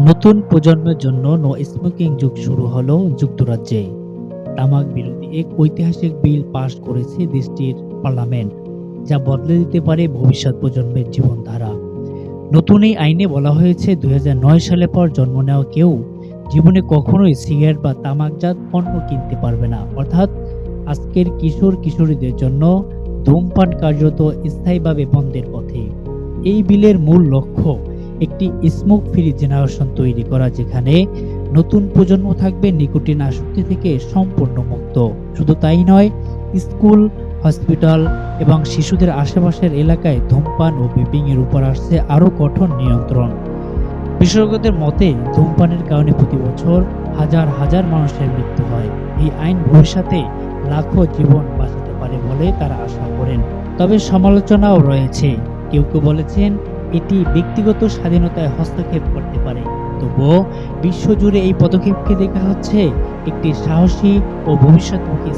নতুন প্রজন্মের জন্য নো স্মোকিং যুগ শুরু হলো যুক্তরাজ্যে। তামাক বিরোধী এক ঐতিহাসিক বিল পাস করেছে দেশটির পার্লামেন্ট, যা বদলে দিতে পারে ভবিষ্যৎ প্রজন্মের জীবনধারা। নতুন এই আইনে বলা হয়েছে ২০০৯ সালের পর জন্ম নেওয়া কেউ জীবনে কখনোই সিগারেট বা তামাকজাত পণ্য কিনতে পারবে না। অর্থাৎ আজকের কিশোর কিশোরীদের জন্য ধূমপান কার্যত স্থায়ীভাবে বন্ধের পথে। এই বিলের মূল লক্ষ্য একটি স্মোক ফ্রি জেনারেশন তৈরি করা, যেখানে নতুন প্রজন্ম থাকবে নিকোটিন আসক্তি থেকে সম্পূর্ণ মুক্ত। শুধু তাই নয়, স্কুল, হসপিটাল এবং শিশুদের আশেপাশের এলাকায় ধূমপান ও ভেপিং এর উপর আসছে আরও কঠোর নিয়ন্ত্রণ। বিশেষজ্ঞদের মতে, ধূমপানের কারণে প্রতি বছর হাজার হাজার মানুষের মৃত্যু হয়। এই আইন ভবিষ্যতে লাখো জীবন বাঁচাতে পারে বলে তারা আশা করেন। তবে সমালোচনাও রয়েছে। কেউ কেউ বলেছেন এটি ব্যক্তিগত স্বাধীনতায় হস্তক্ষেপ করতে পারে। তবুও বিশ্বজুড়ে এই পদক্ষেপকে দেখা হচ্ছে একটি সাহসী ও ভবিষ্যৎমুখী